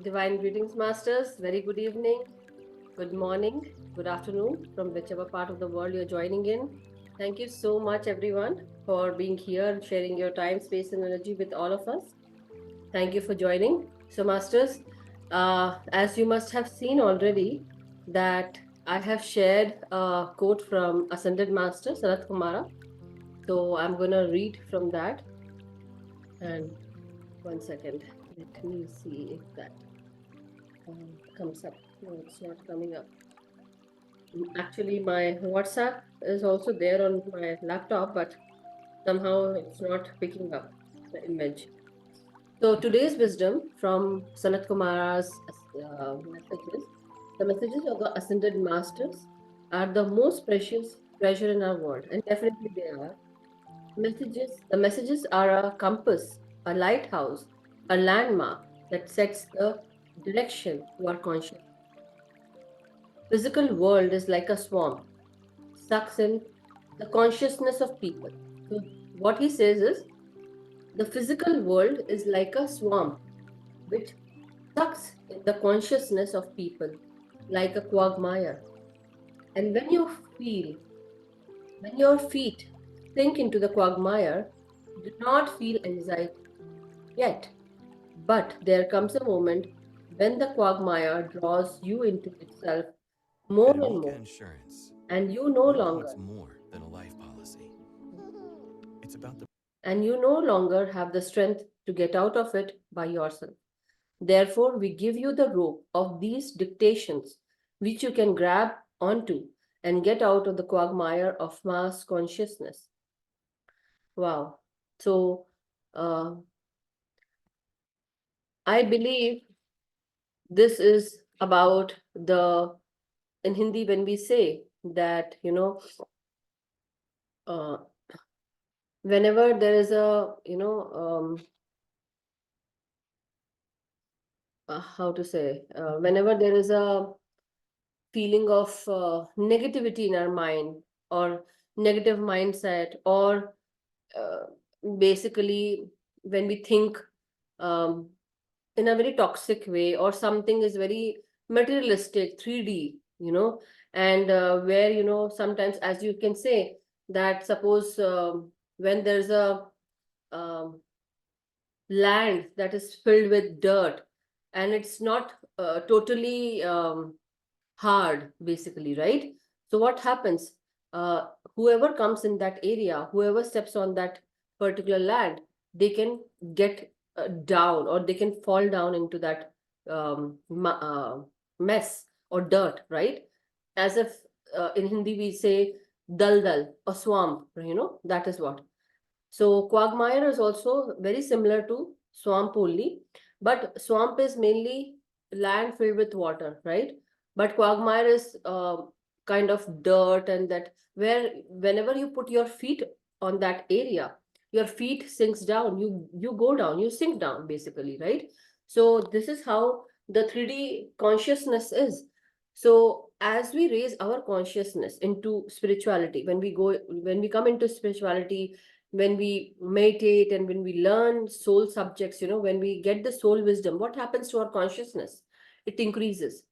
Divine greetings, Masters. Very good evening, good morning, good afternoon, from whichever part of the world you're joining in. Thank you so much, everyone, for being here and sharing your time, space, and energy with all of us. Thank you for joining. So, Masters, as you must have seen already, that I have shared a quote from Ascended Master Sanat Kumara. So, I'm going to read from that. And 1 second, let me see if that comes up. No, it's not coming up. Actually, my WhatsApp is also there on my laptop, but somehow it's not picking up the image. So today's wisdom from Sanat Kumara's messages, the messages of the ascended masters are the most precious treasure in our world, and definitely they are. The messages are a compass, a lighthouse, a landmark that sets the direction to our conscious. Physical world is like a swamp, sucks in the consciousness of people. So what he says is the physical world is like a swamp which sucks in the consciousness of people like a quagmire. And when your feet sink into the quagmire, do not feel anxiety yet. But there comes a moment when the quagmire draws you into itself more At and Amika more, Insurance, and we know it's more than a life policy. It's about the you no longer have the strength to get out of it by yourself. Therefore, we give you the rope of these dictations, which you can grab onto and get out of the quagmire of mass consciousness. Wow. So, uh, I believe this is about in Hindi, when we say that, uh, whenever there is how to say, whenever there is a feeling of negativity in our mind or negative mindset, or uh, basically when we think um, in a very toxic way, or something is very materialistic 3D, and where sometimes, as you can say, that suppose when there's a um, land that is filled with dirt, and it's not totally hard, basically, right? So what happens, uh, whoever comes in that area, whoever steps on that particular land, they can get down, or they can fall down into that mess or dirt, right? As if in Hindi we say dal dal, or swamp, that is what. So quagmire is also very similar to swamp only, but swamp is mainly land filled with water, right? But quagmire is kind of dirt, and that where whenever you put your feet on that area, your feet sinks down. You go down, you sink down, basically, right? So this is how the 3D consciousness is. So as we raise our consciousness into spirituality, when we come into spirituality, when we meditate and when we learn soul subjects, when we get the soul wisdom, what happens to our consciousness? It increases.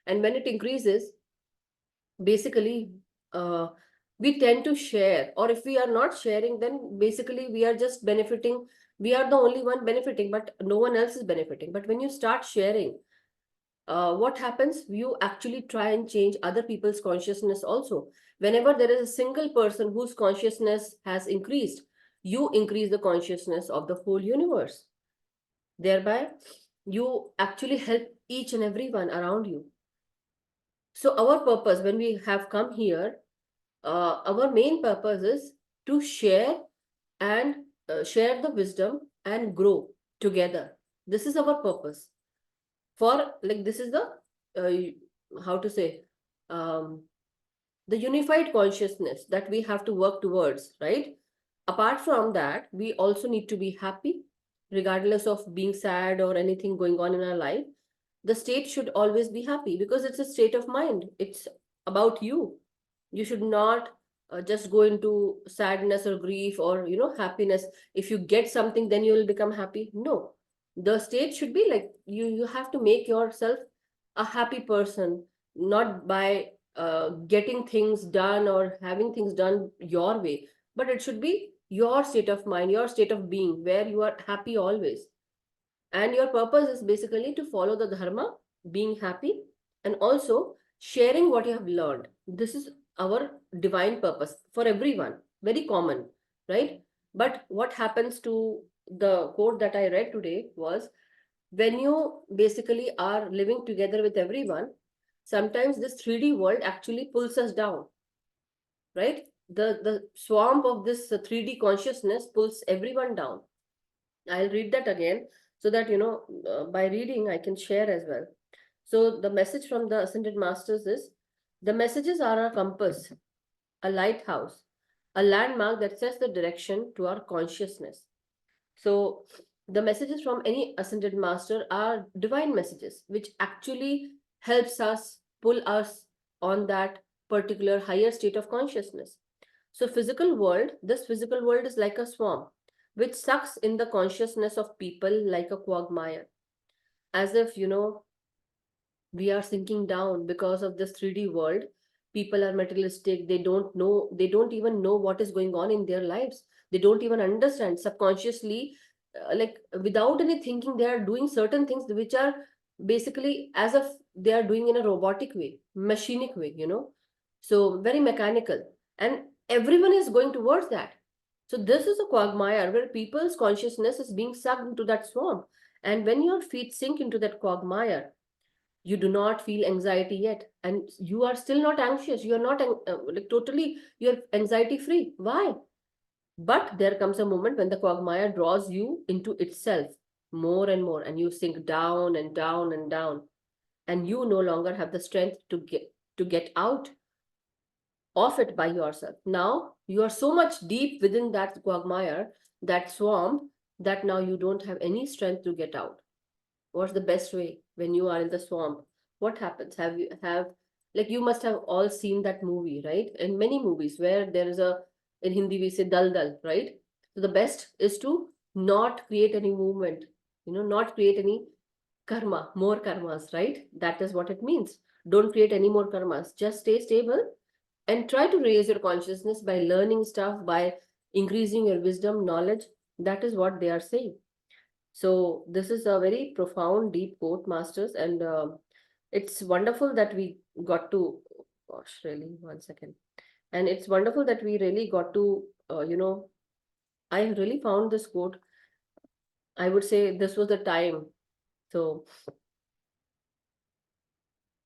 And when it increases, basically, uh, we tend to share. Or if we are not sharing, then basically we are just benefiting. We are the only one benefiting, but no one else is benefiting. But when you start sharing, what happens? You actually try and change other people's consciousness also. Whenever there is a single person whose consciousness has increased, you increase the consciousness of the whole universe. Thereby, you actually help each and everyone around you. So, our purpose when we have come here, our main purpose is to share and share the wisdom and grow together. This is our purpose. For like, this is the how to say, um, the unified consciousness that we have to work towards, right? Apart from that, we also need to be happy, regardless of being sad or anything going on in our life. The state should always be happy, because it's a state of mind. It's about you. You should not just go into sadness or grief or happiness. If you get something, then you will become happy. No, The state should be like you have to make yourself a happy person, not by getting things done or having things done your way, but it should be your state of mind, your state of being, where you are happy always. And your purpose is basically to follow the dharma, being happy, and also sharing what you have learned. This is our divine purpose for everyone, very common, right? But what happens to the quote that I read today was, when you basically are living together with everyone, sometimes this 3D world actually pulls us down, right? The swamp of this 3D consciousness pulls everyone down. I'll read that again so that, by reading, I can share as well. So, the message from the Ascended Masters is, the messages are a compass, a lighthouse, a landmark that sets the direction to our consciousness. So, the messages from any Ascended Master are divine messages, which actually helps us pull us on that particular higher state of consciousness. So, this physical world is like a swarm, which sucks in the consciousness of people like a quagmire, as if, we are sinking down because of this 3D world. People are materialistic. They don't even know what is going on in their lives. They don't even understand subconsciously, like without any thinking, they are doing certain things which are basically as if they are doing in a robotic way, machinic way. So very mechanical. And everyone is going towards that. So this is a quagmire where people's consciousness is being sucked into that swamp. And when your feet sink into that quagmire, you do not feel anxiety yet, and you are still not anxious, you are not like totally, you're anxiety free. Why? But there comes a moment when the quagmire draws you into itself more and more, and you sink down and down and down, and you no longer have the strength to get out of it by yourself. Now you are so much deep within that quagmire, that swamp, that now you don't have any strength to get out. What's the best way when you are in the swamp? What happens? Have like, you must have all seen that movie, right? In many movies where there is a, in Hindi we say dal dal, right? So the best is to not create any movement, not create any karma, more karmas, right? That is what it means. Don't create any more karmas, just stay stable and try to raise your consciousness by learning stuff, by increasing your wisdom, knowledge. That is what they are saying. So this is a very profound, deep quote, Masters, and it's wonderful that we got to. Gosh, really, one second. And it's wonderful that we really got to. I really found this quote. I would say this was the time. So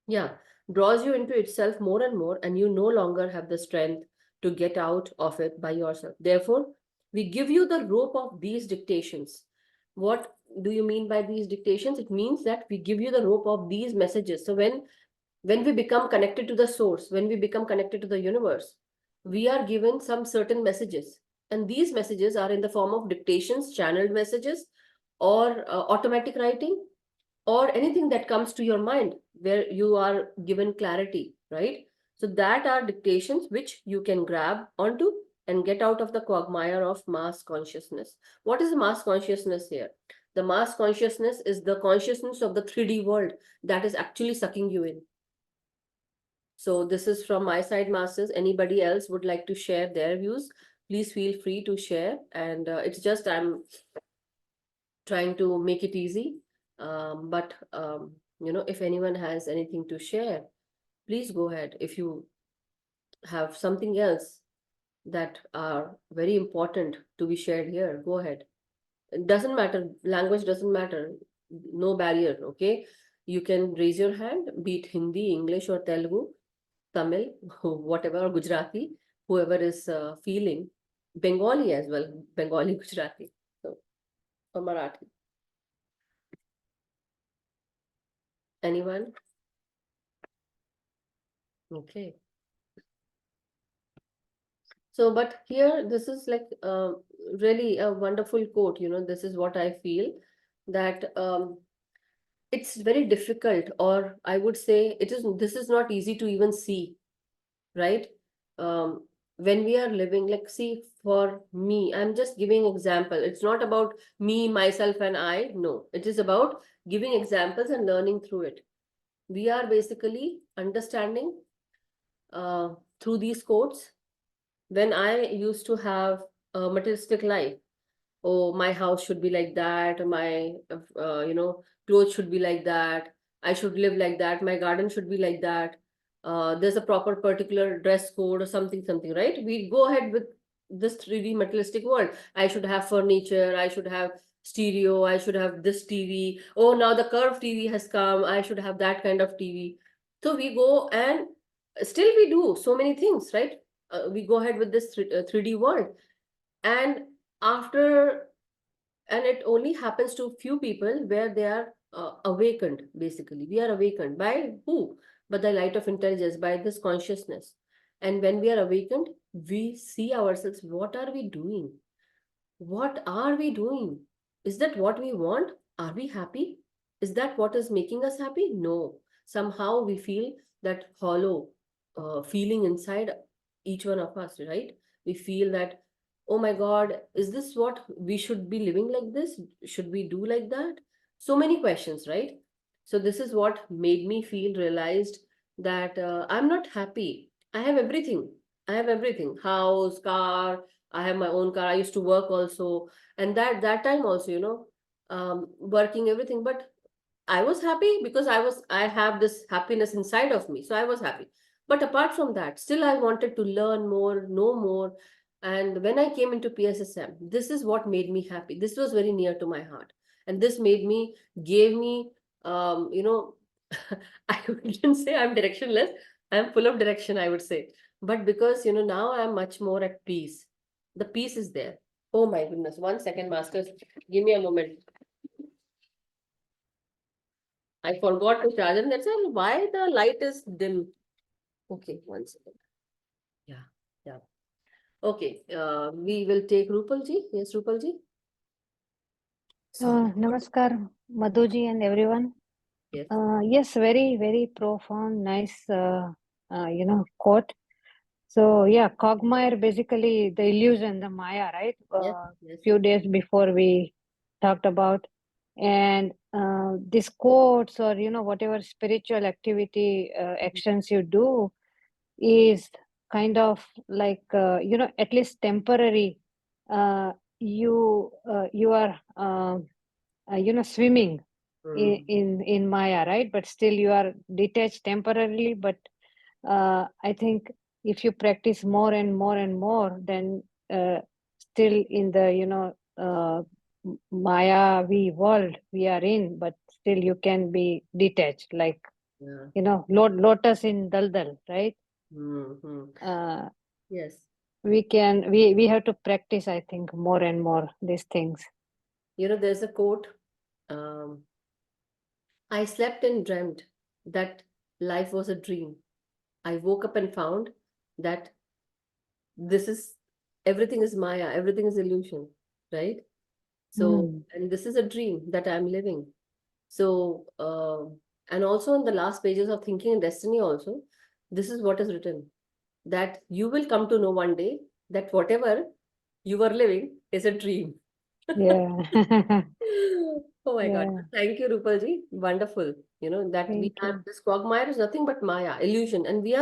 yeah, draws you into itself more and more, and you no longer have the strength to get out of it by yourself. Therefore, we give you the rope of these dictations. What do you mean by these dictations? It means that we give you the rope of these messages. So when we become connected to the source, when we become connected to the universe, we are given some certain messages. And these messages are in the form of dictations, channeled messages, or automatic writing, or anything that comes to your mind where you are given clarity, right? So that are dictations which you can grab onto and get out of the quagmire of mass consciousness. What is the mass consciousness here? The mass consciousness is the consciousness of the 3D world that is actually sucking you in. So this is from my side, Masters. Anybody else would like to share their views, please feel free to share. And it's just I'm trying to make it easy. But if anyone has anything to share, please go ahead. If you have something else that are very important to be shared here, go ahead. It doesn't matter, language doesn't matter, no barrier, okay? You can raise your hand, be it Hindi, English, or Telugu, Tamil, whatever, or Gujarati, whoever is feeling. Bengali as well, Bengali, Gujarati, so, or Marathi. Anyone? Okay. So, but here, this is like really a wonderful quote. This is what I feel, that it's very difficult, or I would say this is not easy to even see, right? Um, when we are living, like, see, for me, I'm just giving example. It's not about me, myself, and I. No, it is about giving examples and learning through it. We are basically understanding through these quotes. When I used to have a materialistic life, oh, my house should be like that, my clothes should be like that, I should live like that, my garden should be like that, there's a proper particular dress code or something, right? We go ahead with this 3D materialistic world. I should have furniture, I should have stereo, I should have this TV. Oh, now the curved TV has come, I should have that kind of TV. So we go, and still we do so many things, right? We go ahead with this 3D world. And after, and it only happens to few people where they are awakened. Basically, we are awakened by who? By the light of intelligence, by this consciousness. And when we are awakened, we see ourselves. What are we doing? What are we doing? Is that what we want? Are we happy? Is that what is making us happy? No. Somehow we feel that hollow feeling inside each one of us, right? We feel that, oh my God, is this what we should be living like this? Should we do like that? So many questions, right? So this is what made me feel realized that I'm not happy. I have everything. I have everything: house, car, I have my own car. I used to work also, and that time also, working everything. But I was happy because I have this happiness inside of me, so I was happy. But apart from that, still I wanted to learn more, know more. And when I came into PSSM, this is what made me happy. This was very near to my heart, and this made me, gave me, you know, I wouldn't say I'm directionless. I'm full of direction, I would say. But because now I'm much more at peace. The peace is there. Oh my goodness. 1 second, Masters. Give me a moment. I forgot to charge them. That's why the light is dim. Okay, 1 second. Yeah, yeah. Okay, we will take Rupalji. Yes, Rupalji. Sorry. Namaskar, Madhuji and everyone. Yes. Yes, very, very profound, nice, quote. So yeah, Quagmire, basically the illusion, the Maya, right? Yes. Yes. Few days before we talked about, and these quotes or whatever spiritual activity actions you do is kind of like at least temporary. You are swimming Mm. in Maya, right? But still you are detached temporarily. But I think if you practice more and more and more, then still in the Maya world we are in, but still you can be detached, like Yeah. lotus in daldal, right? Mm-hmm. Uh, Yes. we have to practice, I think, more and more these things. There's a quote. Um, I slept and dreamt that life was a dream. I woke up and found that this is, everything is Maya, everything is illusion, right? So, Mm. and this is a dream that I'm living. So, and also in the last pages of Thinking and Destiny, also, this is what is written, that you will come to know one day that whatever you were living is a dream. Yeah. Oh my God. Yeah. Thank you, Rupalji. Wonderful. That we Thank have you. this quagmire is nothing but Maya, illusion. And we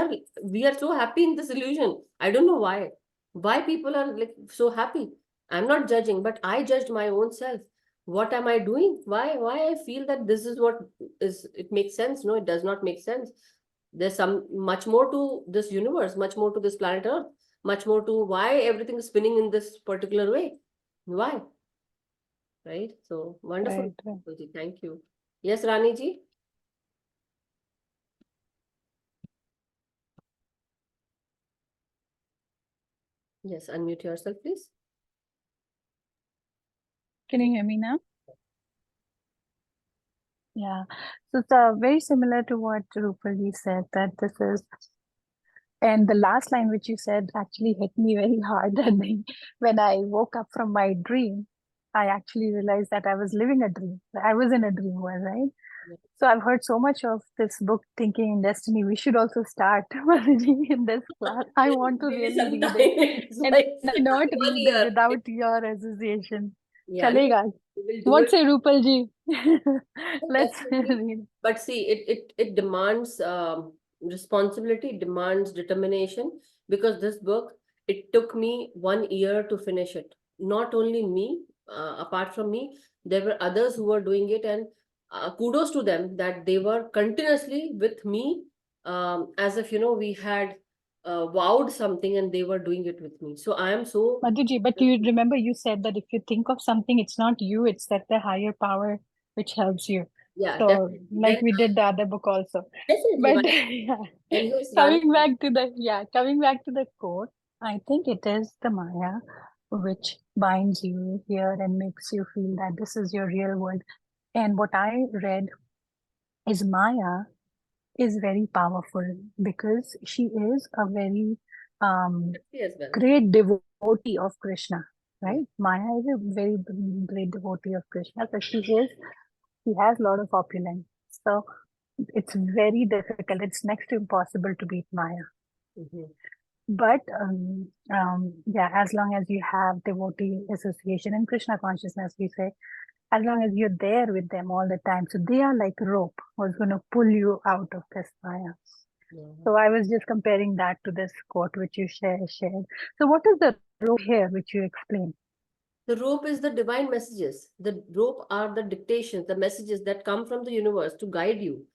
are so happy in this illusion. I don't know why. Why people are like so happy. I'm not judging, but I judged my own self. What am I doing? Why I feel that this is what is, it makes sense. No, it does not make sense. There's some much more to this universe, much more to this planet Earth, much more to why everything is spinning in this particular way. Why? Right? So wonderful. Right. Right. Pooji. Thank you. Yes, Rani ji. Yes, unmute yourself, please. Can you hear me now? Yeah. So it's very similar to what Rupali said, that this is, and the last line which you said actually hit me very hard. And then when I woke up from my dream, I actually realized that I was living a dream. I was in a dream world, right? Yeah. So I've heard so much of this book, Thinking in Destiny. We should also start in this class. I want to Maybe really sometime read it, it's and like I cannot 1 read year. without your association. Yeah, no, Chalega. we will do What it. say, Rupal ji? Let's Definitely. read. But see, it demands responsibility, it demands determination, because this book, it took me 1 year to finish it. Not only me, apart from me, there were others who were doing it, and kudos to them that they were continuously with me, as if, we had vowed something and they were doing it with me. So I am so, Madhuji, but you remember you said that if you think of something, it's not you, it's that the higher power which helps you. yeah, So, definitely. like we did the other book also. Definitely. But yeah, And yes, coming back to the quote, I think it is the Maya which binds you here and makes you feel that this is your real world. And what I read is Maya is very powerful because she is a very as well. great devotee of Krishna, Yeah. right? Maya is a very great devotee of Krishna, but she has a lot of opulence. So it's very difficult. It's next to impossible to beat Maya. Mhm. But yeah, as long as you have devotee association and Krishna consciousness, we say, as long as you're there with them all the time, so they are like rope who's going to pull you out of this Maya. Yeah. So I was just comparing that to this quote which you shared. So what is the rope here which you explain? The rope is the divine messages. The rope are the dictations, the messages that come from the universe to guide you.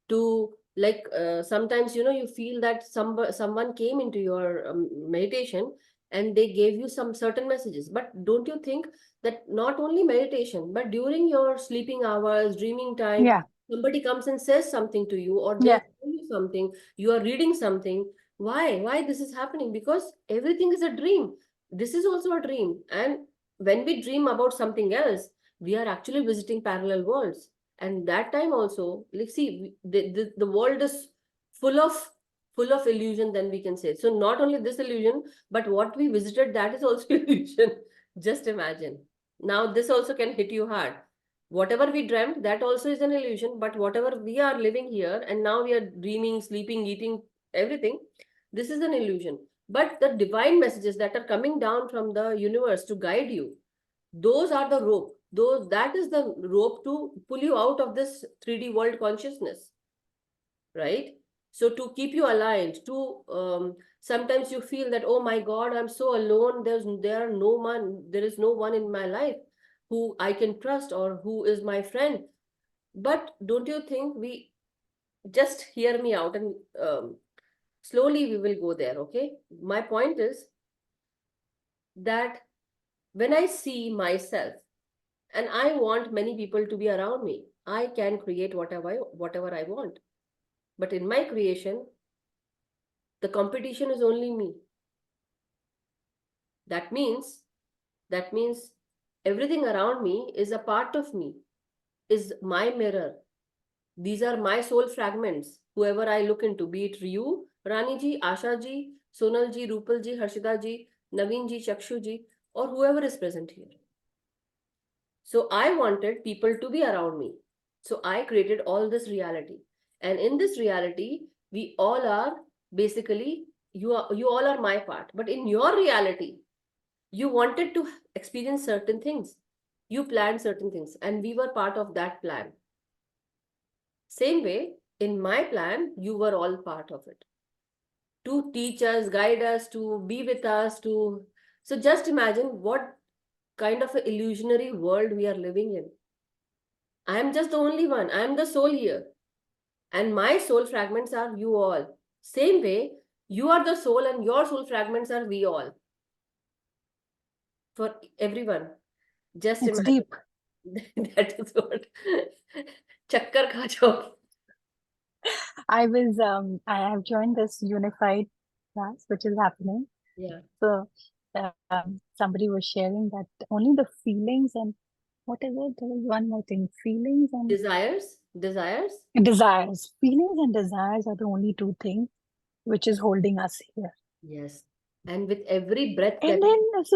To like sometimes you feel that someone came into your meditation and they gave you some certain messages. But don't you think that not only meditation, but during your sleeping hours, dreaming time, Yeah, somebody comes and says something to you, or yeah, they tell you something, you are reading something. Why this is happening? Because everything is a dream. This is also a dream. And when we dream about something else, we are actually visiting parallel worlds. And that time also, like, see, the world is full of illusion, then we can say. So not only this illusion, but what we visited, that is also illusion. Just imagine. Now this also can hit you hard. Whatever we dreamt, that also is an illusion. But whatever we are living here, and now we are dreaming, sleeping, eating, everything, this is an illusion. But the divine messages that are coming down from the universe to guide you, those are the rope. That is the rope to pull you out of this 3D world consciousness, right? So to keep you aligned, to sometimes you feel that, oh my God, I'm so alone. There is no one in my life who I can trust or who is my friend. But don't you think we just hear me out, and slowly we will go there, okay? My point is that when I see myself and I want many people to be around me, I can create whatever I want. But in my creation, the competition is only me. That means everything around me is a part of me, is my mirror. These are my soul fragments. Whoever I look into, be it you, Rani ji, Asha ji, Sonal ji, Rupal ji, Harshita ji, Naveen ji, Chakshu ji, or whoever is present here. So I wanted people to be around me. So I created all this reality. And in this reality, we all are basically, you all are my part. But in your reality, you wanted to experience certain things. You planned certain things, and we were part of that plan. Same way, in my plan, you were all part of it. To teach us, guide us, to be with us, to. So just imagine what kind of an illusionary world we are living in. I am just the only one. I am the soul here. And my soul fragments are you all. Same way, you are the soul and your soul fragments are we all. For everyone. Just it's imagine. deep. That is what. Chakkar kha jao. I have joined this unified class which is happening. Yeah. So somebody was sharing that only the feelings and what is it? There was one more thing. Feelings and Desires. desires. Feelings and desires are the only two things which is holding us here. Yes. And with every breath And that then it's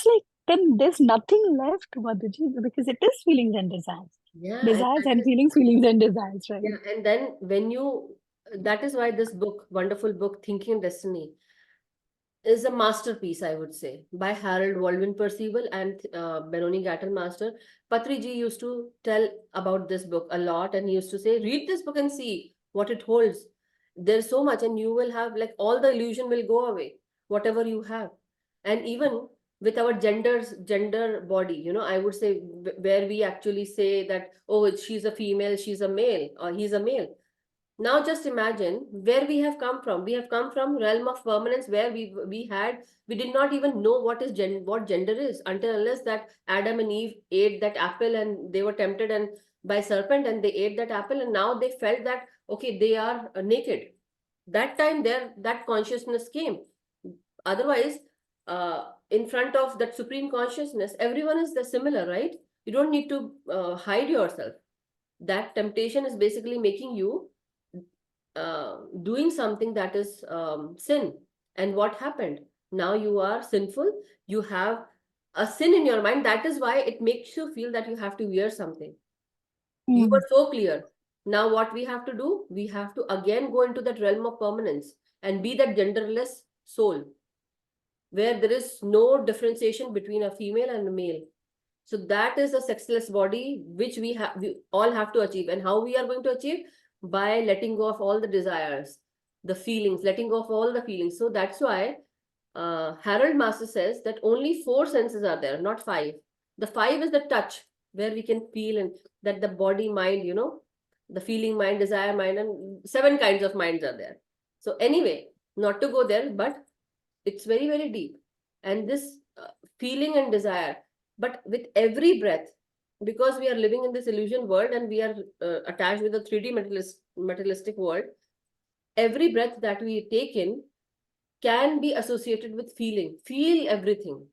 like then there's nothing left, Madhuji, because it is feelings and desires. Yeah, and Desires that and is, feelings and desires, right? yeah, and then when you, that is why this book, wonderful book, Thinking and Destiny, is a masterpiece, I would say, by Harold Waldman Percival and Benoni Gattelmaster. Patriji used to tell about this book a lot, and he used to say, read this book and see what it holds. There's so much, and you will have, like, all the illusion will go away, whatever you have. And even with our gender body, I would say, where we actually say that, oh, she's a female, she's a male, or he's a male. Now just imagine where we have come from. We have come from realm of permanence, where we did not even know what gender is, until unless that Adam and Eve ate that apple and they were tempted and by serpent, and they ate that apple, and now they felt that, okay, they are naked. That time there, that consciousness came. Otherwise, in front of that supreme consciousness, everyone is the similar, right? You don't need to hide yourself. That temptation is basically making you doing something that is sin. And what happened? Now you are sinful. You have a sin in your mind. That is why it makes you feel that you have to wear something. You were so clear. Now what we have to do? We have to again go into that realm of permanence and be that genderless soul, where there is no differentiation between a female and a male. So that is a sexless body, which we all have to achieve. And how we are going to achieve? By letting go of all the desires, the feelings, letting go of all the feelings. So that's why Harold Master says that only 4 senses are there, not 5. The 5 is the touch, where we can feel, and that the body, mind, the feeling mind, desire mind, and 7 kinds of minds are there. So anyway, not to go there, but it's very, very deep. And this feeling and desire, but with every breath, because we are living in this illusion world and we are attached with the 3D materialistic world, every breath that we take in can be associated with feeling. Feel everything.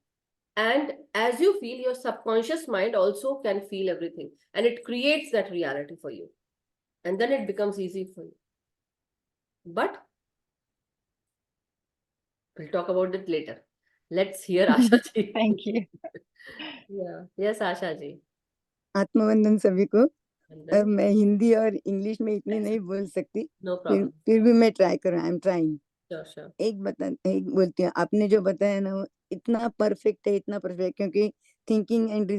And as you feel, your subconscious mind also can feel everything. And it creates that reality for you. And then it becomes easy for you. But we'll talk about it later. Let's hear Asha ji. Thank you. Yeah. Yes, Asha ji. आत्मवंदन सभी को। And then, मैं हिंदी और English में इतनी नहीं बोल सकती, no problem. फिर भी मैं ट्राई करूँ, I am trying. Sure, sure. एक बोलती हूँ, आपने जो बताया ना, वो इतना परफेक्ट है, इतना परफेक्ट, क्योंकि thinking and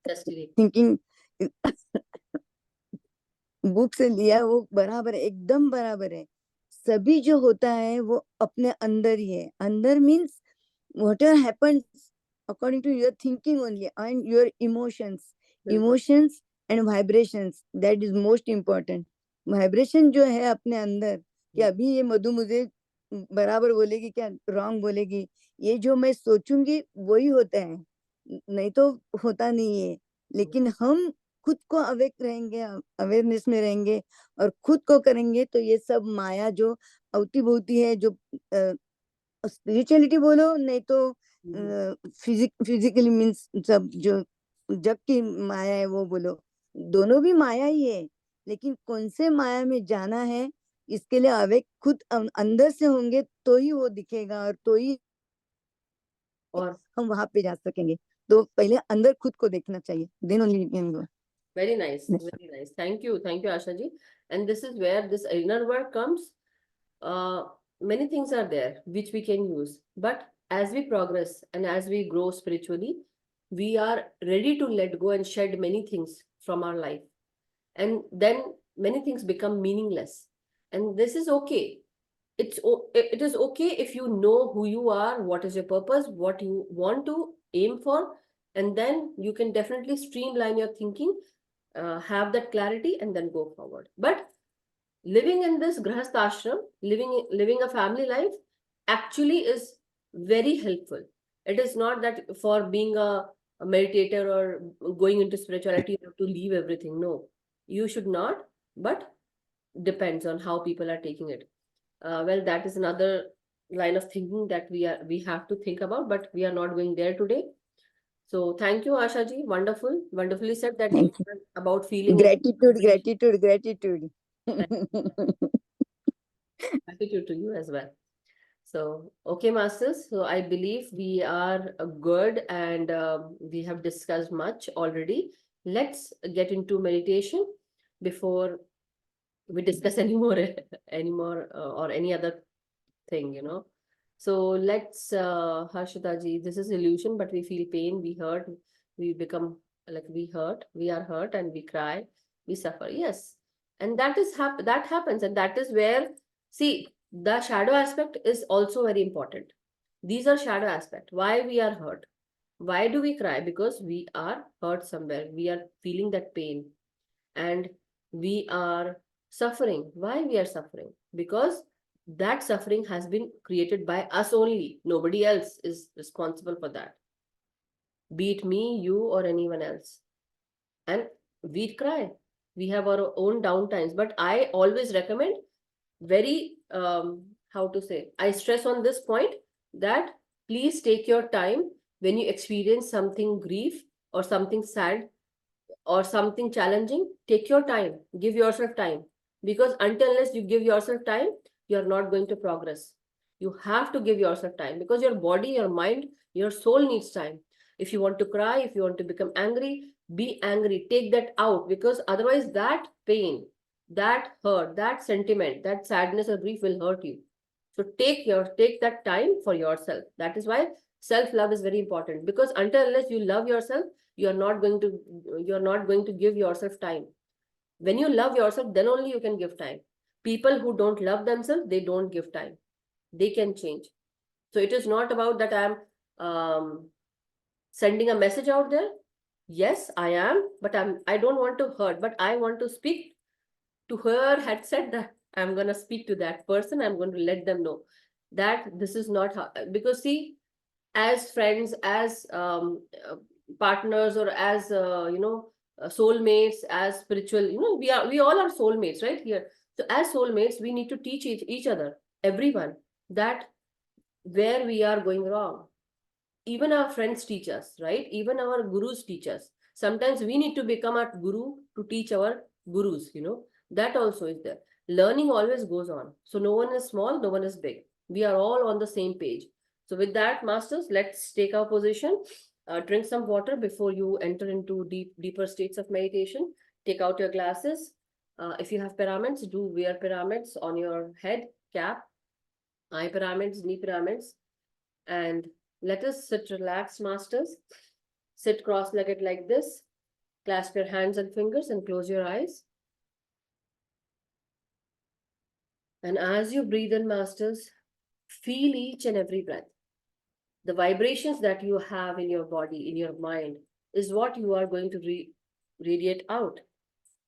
Destiny. Thinking book से लिया, वो बराबर है, एकदम बराबर है। सभी जो होता है वो अपने अंदर ही है। अंदर means whatever happens according to your thinking only, and your emotions and vibrations, that is most important. Vibration जो है अपने अंदर, कि अभी ये मधु मुझे बराबर बोलेगी क्या रॉन्ग बोलेगी, ये जो मैं सोचूंगी वही होता है, नहीं तो होता नहीं है। लेकिन हम खुद को अवेक रहेंगे, अवेयरनेस में रहेंगे और खुद को करेंगे, तो ये सब माया जो अवती भूति है, जो स्पिरिचुअलिटी बोलो, नहीं तो फिजिकली मीन्स सब जो जग की माया है वो बोलो, दोनों भी माया ही है। लेकिन कौन से माया में जाना है, इसके लिए अवेक खुद अंदर से होंगे तो ही वो दिखेगा, और तो ही और हम वहां पे जा सकेंगे। तो पहले अंदर खुद को देखना चाहिए, then only. very nice, very nice. Thank you, Asha ji. And this is where this inner work comes. Many things are there which we can use, but as we progress and as we grow spiritually, we are ready to let go and shed many things from our life, and then many things become meaningless. And this is okay. It is okay if you know who you are, what is your purpose, what you want to aim for, and then you can definitely streamline your thinking, have that clarity, and then go forward. But living in this grahast ashram, living a family life, actually is very helpful. It is not that for being a meditator or going into spirituality you have to leave everything. No, you should not, but depends on how people are taking it. Well, that is another line of thinking that we have to think about, but we are not going there today. So thank you, Asha ji. Wonderfully said that Thank you. about feeling. Gratitude. Gratitude to you as well. So, okay, masters. So I believe we are good and we have discussed much already. Let's get into meditation before we discuss any more or any other thing, you know. So let's, Harshita ji, this is illusion, but we feel pain, we hurt, we become like we hurt, we are hurt and we cry, we suffer. Yes. And that happens. And that is where, see, the shadow aspect is also very important. These are shadow aspect. Why we are hurt? Why do we cry? Because we are hurt somewhere. We are feeling that pain and we are suffering. Why we are suffering? Because that suffering has been created by us only. Nobody else is responsible for that. Be it me, you, or anyone else. And we cry. We have our own downtimes. But I always recommend very, how to say, I stress on this point that please take your time when you experience something grief or something sad or something challenging. Take your time, give yourself time, because until unless you give yourself time, you're not going to progress. You have to give yourself time because your body, your mind, your soul needs time. If you want to cry, if you want to become angry, be angry, take that out, because otherwise that pain, that hurt, that sentiment, that sadness or grief will hurt you. So take that time for yourself. That is why self love is very important, because until unless you love yourself, you're not going to give yourself time. When you love yourself, then only you can give time. People who don't love themselves, they don't give time. They can change. So it is not about that I'm um, sending a message out there. Yes, I am, but I don't want to hurt, but I want to speak to her had said that I'm going to speak to that person. I'm going to let them know that this is not how, because see, as friends, as partners, or as soulmates, as spiritual, we all are soulmates right here. So as soulmates, we need to teach each other, everyone, that where we are going wrong. Even our friends teach us, right? Even our gurus teach us. Sometimes we need to become a guru to teach our gurus, that also is there. Learning always goes on. So no one is small, no one is big. We are all on the same page. So with that, masters, let's take our position. Drink some water before you enter into deeper states of meditation. Take out your glasses. If you have pyramids, do wear pyramids on your head, cap, eye pyramids, knee pyramids, and let us sit relaxed, masters. Sit cross-legged like this. Clasp your hands and fingers and close your eyes. And as you breathe in, masters, feel each and every breath. The vibrations that you have in your body, in your mind, is what you are going to radiate out.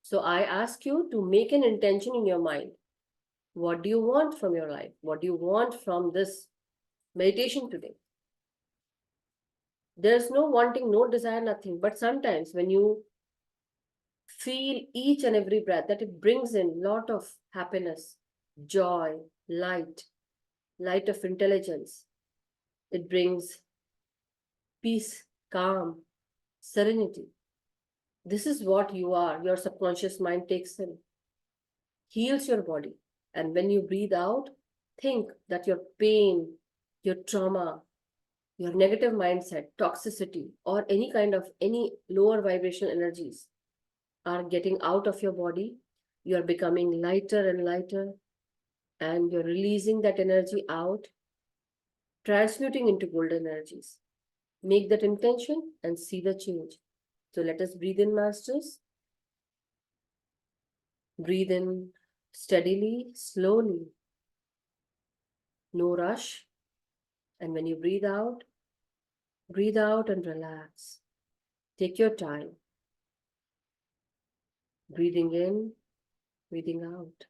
So I ask you to make an intention in your mind. What do you want from your life? What do you want from this meditation today? There's no wanting, no desire, nothing. But sometimes when you feel each and every breath, that it brings in lot of happiness, joy, light of intelligence. It brings peace, calm, serenity. This is what you are. Your subconscious mind takes in, heals your body. And when you breathe out, think that your pain, your trauma, your negative mindset, toxicity, or any lower vibrational energies are getting out of your body. You are becoming lighter and lighter, and you're releasing that energy out, transmuting into golden energies. Make that intention and see the change. So let us breathe in, masters. Breathe in steadily, slowly, no rush. And when you breathe out and relax. Take your time. Breathing in, breathing out.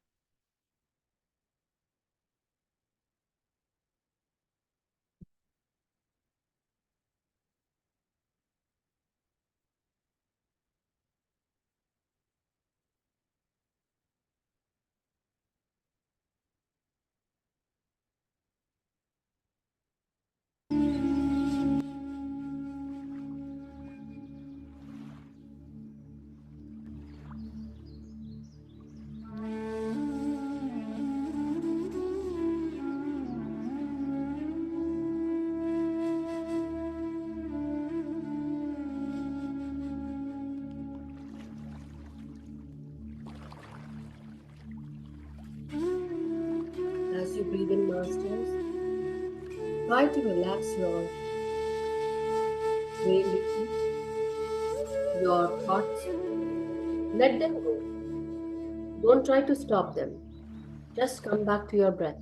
you breathe in, masters, try to relax your brain region, your thoughts. Let them go. Don't try to stop them. Just come back to your breath.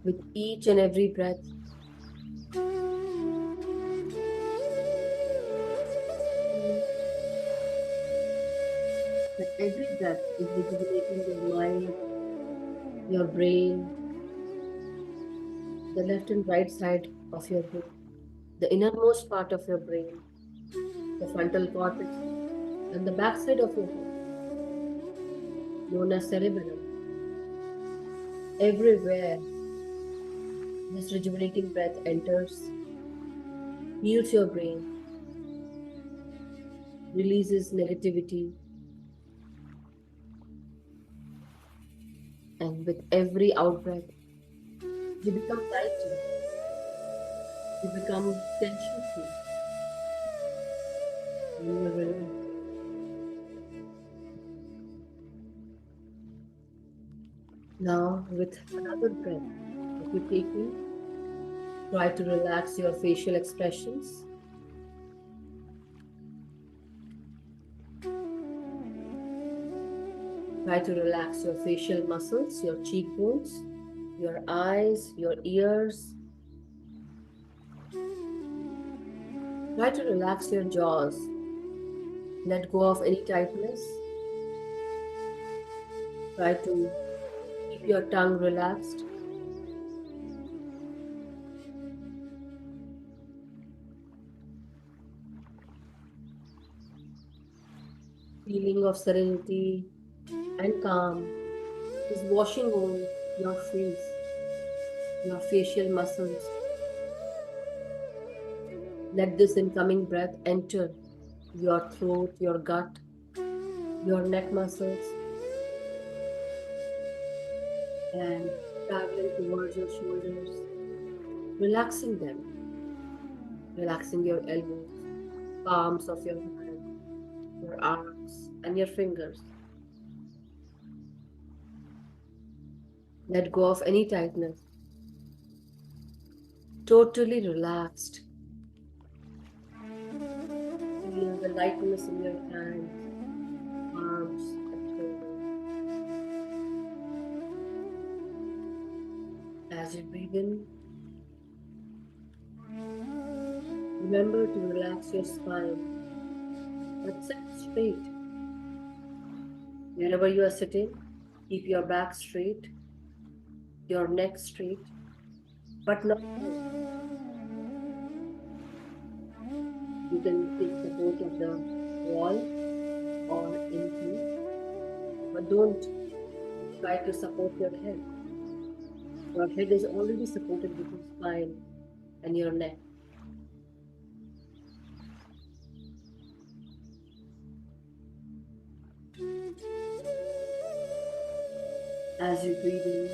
With each and every breath, that every breath is rejuvenating your mind, your brain, the left and right side of your brain, the innermost part of your brain, the frontal cortex, and the backside of your head, known as cerebellum. Everywhere, this rejuvenating breath enters, heals your brain, releases negativity, and with every out breath, you become lighter, you become tension free, and you're relaxed. Now, with another breath that you're taking, try to relax your facial expressions. Try to relax your facial muscles, your cheekbones, your eyes, your ears. Try to relax your jaws. Let go of any tightness. Try to keep your tongue relaxed. Feeling of serenity and calm is washing over your face, your facial muscles. Let this incoming breath enter your throat, your gut, your neck muscles, and traveling towards your shoulders, relaxing them, relaxing your elbows, palms of your hand, your arms, and your fingers. Let go of any tightness. Totally relaxed. Feel the lightness in your hands, arms, and shoulders. As you breathe in, remember to relax your spine, but sit straight. Wherever you are sitting, keep your back straight, your neck straight, but not bent. You can take support of the wall or anything, but don't try to support your head. Your head is already supported with your spine and your neck. As you breathe in,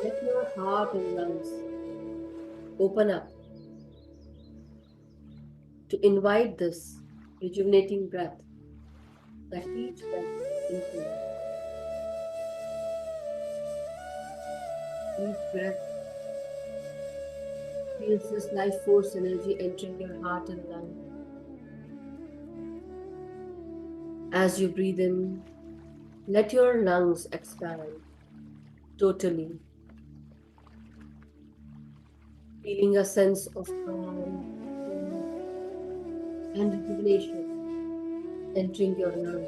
let your heart and lungs open up to invite this rejuvenating breath that each breath into. Each breath feels this life force energy entering your heart and lung. As you breathe in, let your lungs expand totally, feeling a sense of calm and rejuvenation entering your lungs,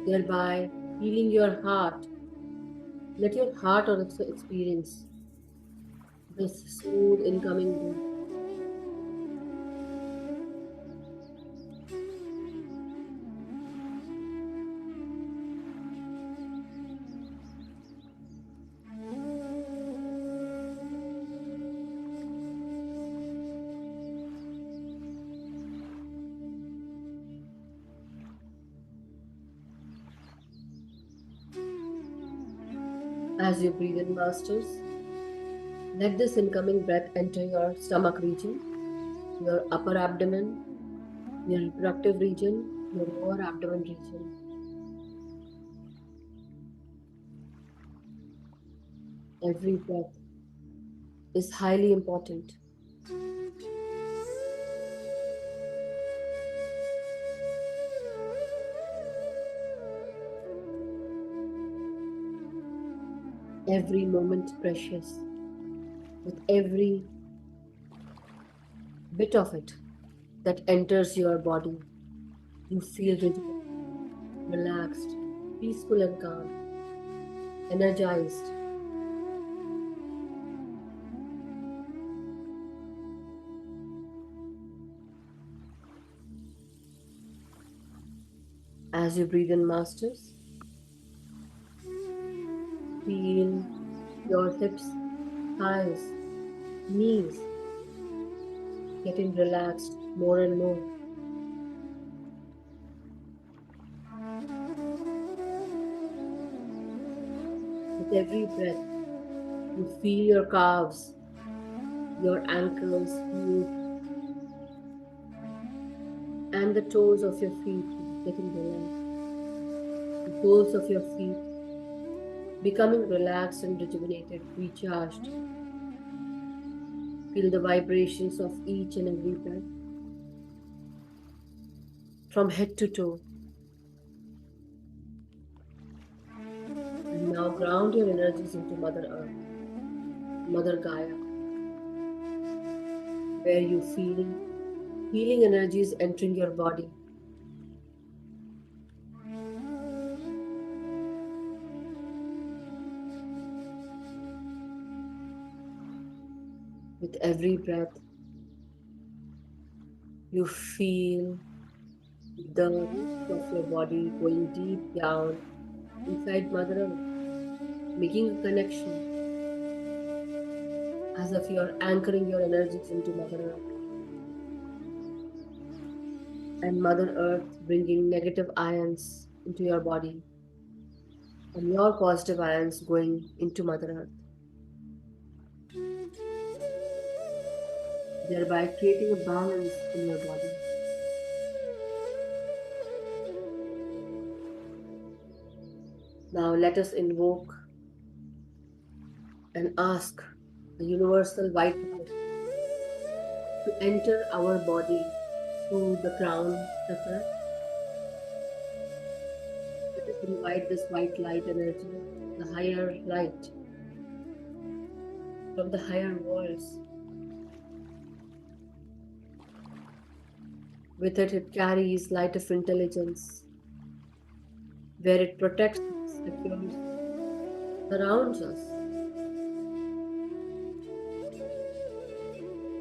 thereby healing your heart. Let your heart also experience this smooth incoming breath. As you breathe in, masters, let this incoming breath enter your stomach region, your upper abdomen, your reproductive region, your lower abdomen region. Every breath is highly important. Every moment precious. With every bit of it that enters your body, you feel relaxed, peaceful and calm, energized. As you breathe in, masters, feel your hips, thighs, knees getting relaxed more and more. With every breath, you feel your calves, your ankles, heels, and the toes of your feet getting relaxed. The soles of your feet becoming relaxed and rejuvenated, recharged. Feel the vibrations of each and every breath from head to toe. And now ground your energies into Mother Earth, Mother Gaia, where you feel healing energies entering your body. With every breath, you feel the roots of your body going deep down inside Mother Earth, making a connection as if you're anchoring your energies into Mother Earth. And Mother Earth bringing negative ions into your body, and your positive ions going into Mother Earth, thereby creating a balance in your body. Now let us invoke and ask the universal white light to enter our body through the crown chakra. Let us invite this white light energy, the higher light from the higher worlds. With it, it carries light of intelligence, where it protects, secures, surrounds us,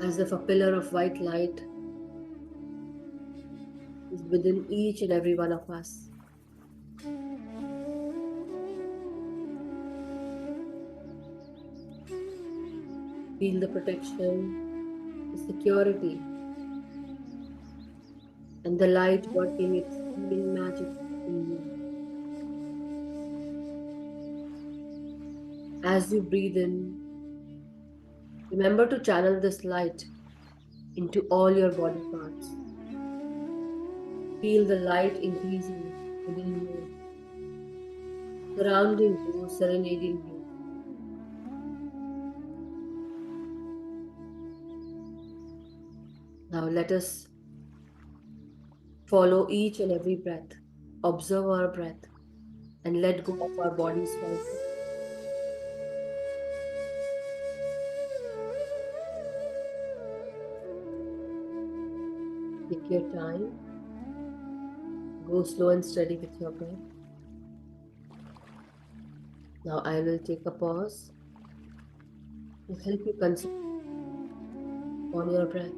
as if a pillar of white light is within each and every one of us. Feel the protection, the security, and the light working its healing magic in you. As you breathe in, remember to channel this light into all your body parts. Feel the light increasing within you, surrounding you, serenading you. Now let us follow each and every breath, observe our breath, and let go of our body's function. Take your time, go slow and steady with your breath. Now I will take a pause to help you concentrate on your breath.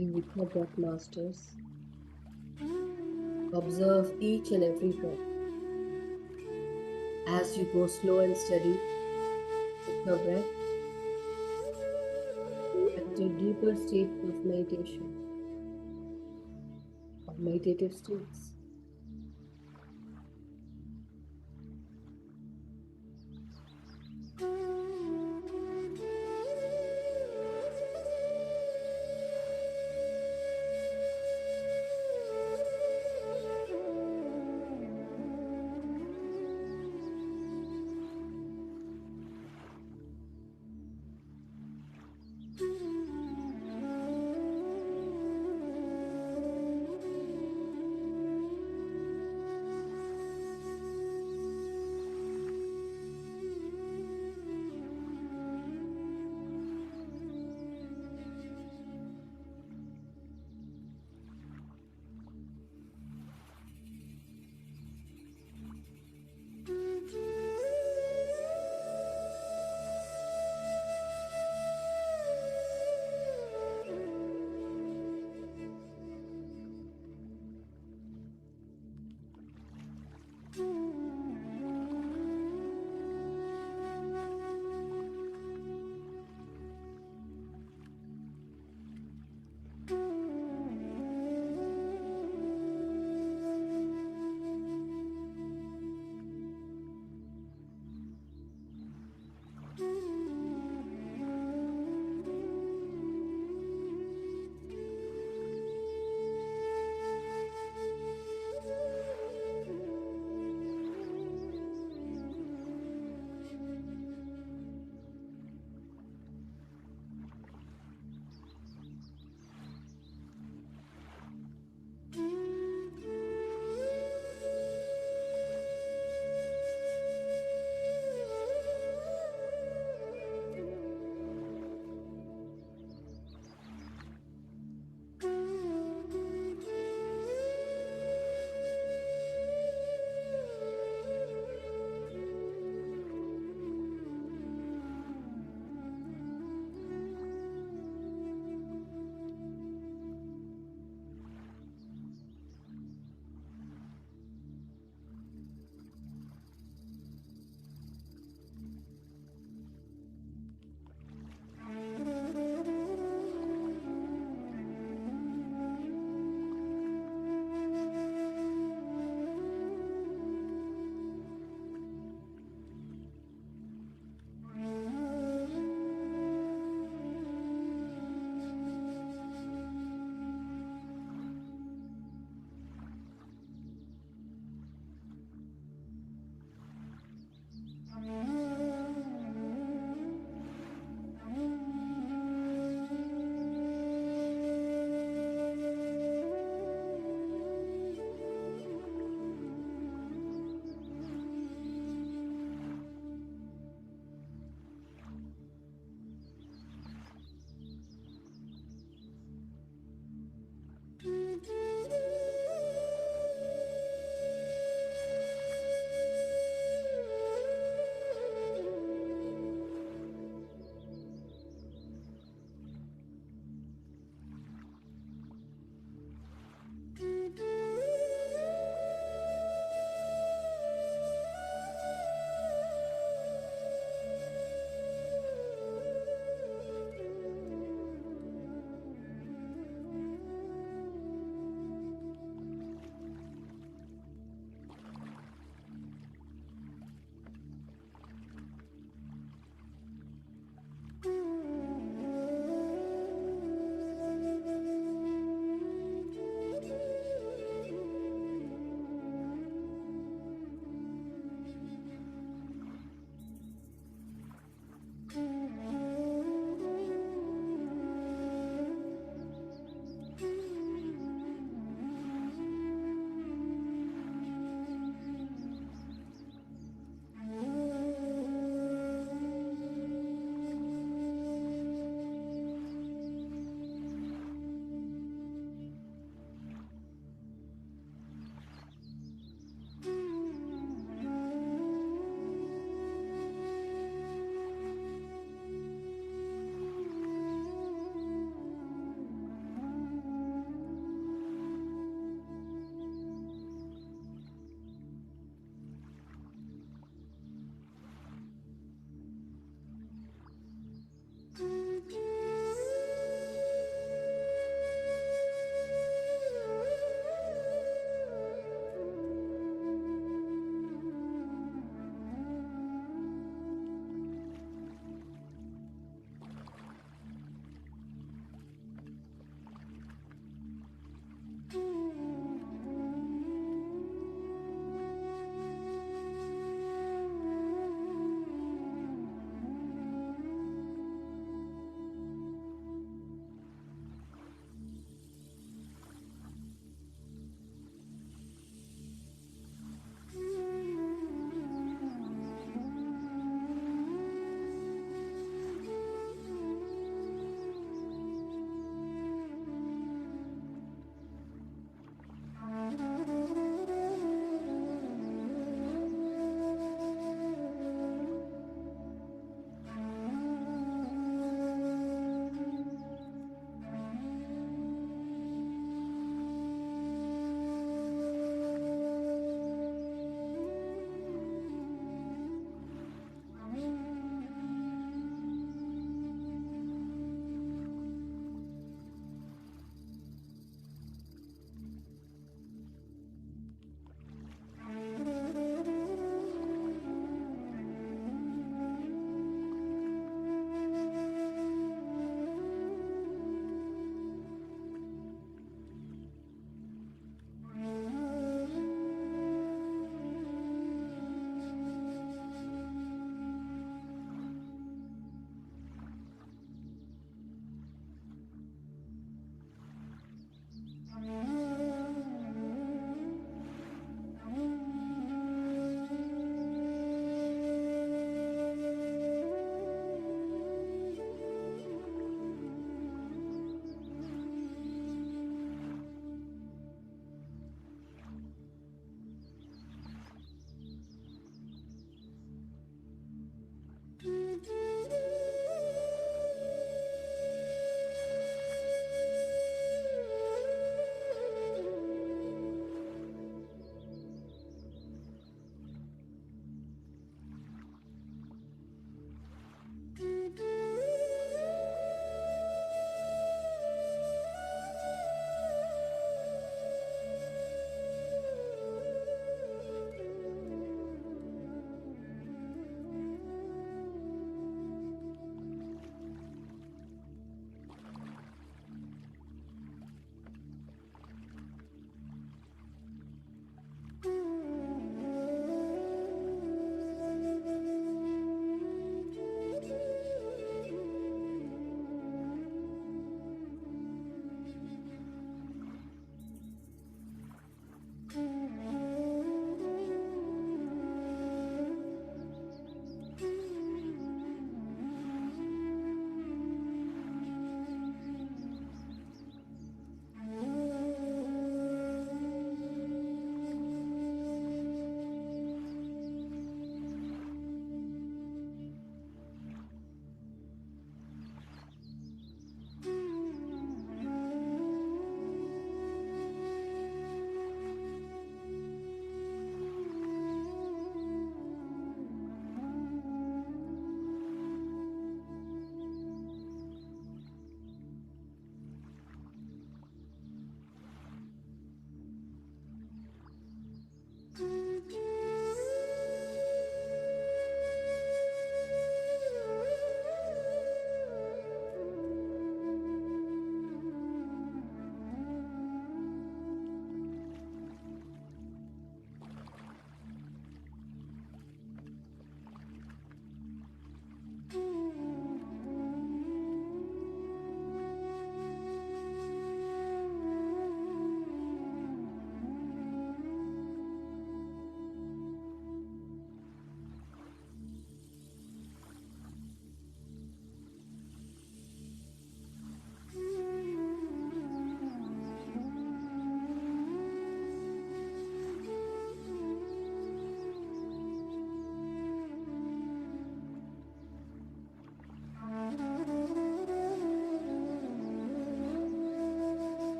With your breath, masters, observe each and every breath as you go slow and steady with your breath. You enter deeper states of meditation or meditative states.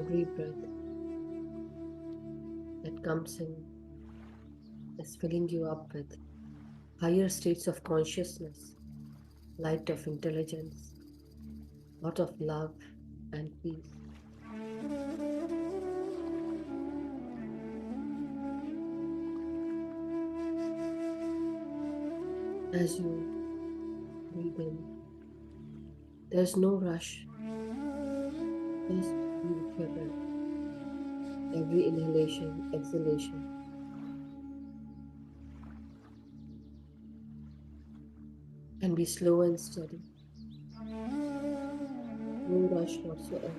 Every breath that comes in is filling you up with higher states of consciousness, light of intelligence, lot of love and peace. As you breathe in, there's no rush. Just be with your breath. Every inhalation, exhalation. And be slow and steady. No rush whatsoever.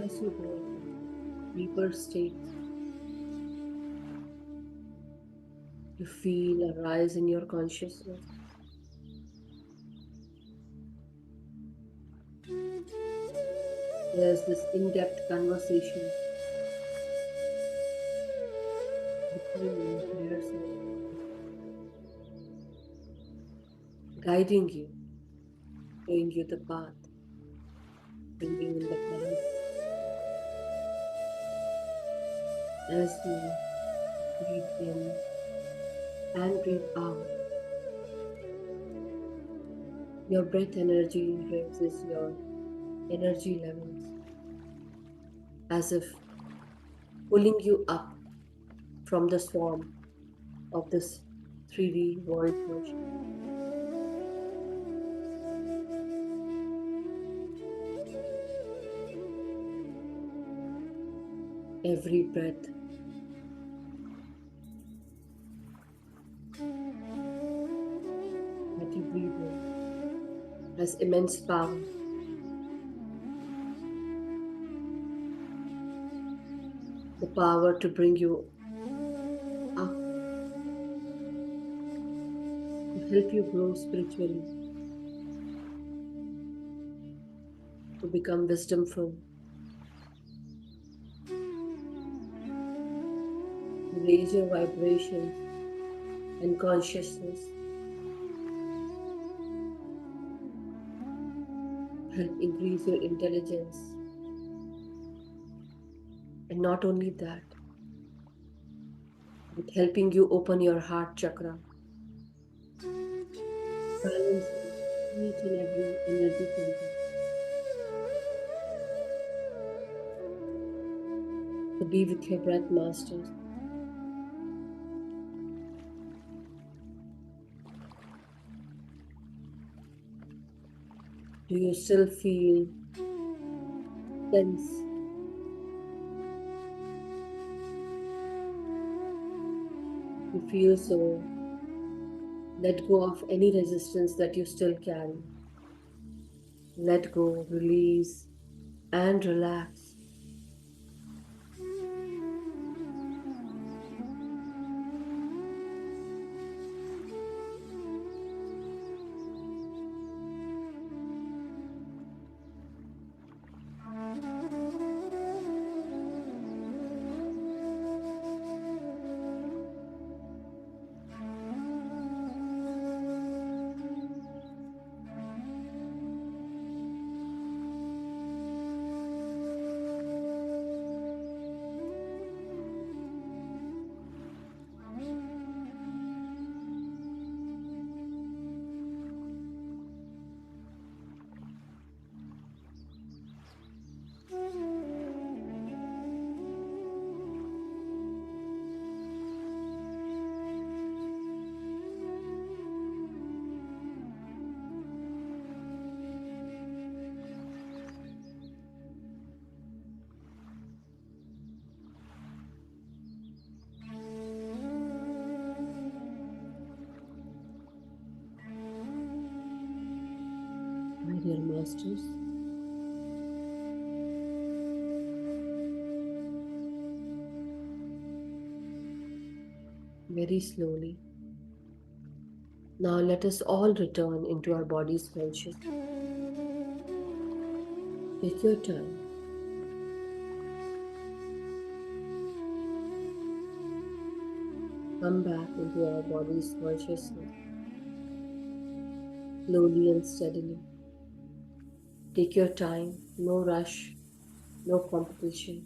As you go into deeper states, you feel a rise in your consciousness. There's this in-depth conversation between you and higher self, guiding you, showing you the path, bringing in the clarity. As you breathe in and breathe out, your breath energy raises your energy levels as if pulling you up from the swarm of this 3D world version. Every breath that you breathe in has immense power. The power to bring you up, to help you grow spiritually, to become wisdomful, to raise your vibrations and consciousness, help increase your intelligence. And not only that, but helping you open your heart chakra, balancing each and every energy center. To be with your breath masters. Do you still feel tense? You feel so, let go of any resistance that you still carry. Let go, release, and relax. My dear masters, very slowly. Now let us all return into our body's consciousness. Take your time. Come back into our body's consciousness, slowly and steadily. Take your time, no rush, no competition.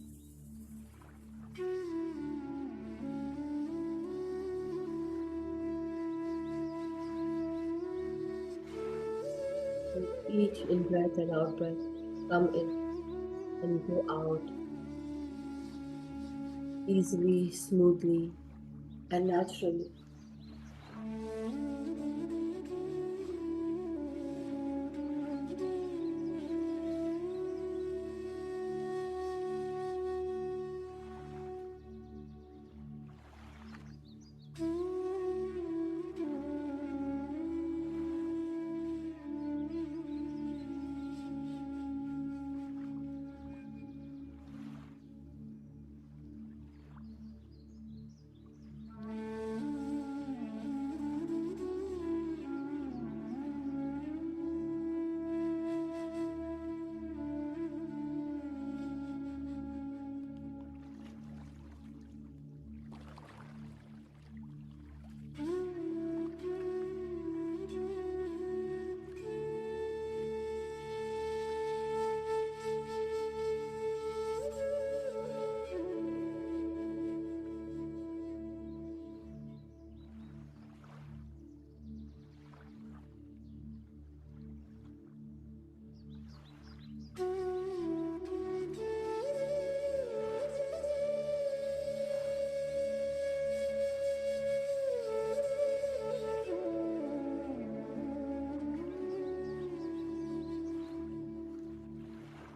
With each in-breath and out-breath, come in and go out easily, smoothly, and naturally.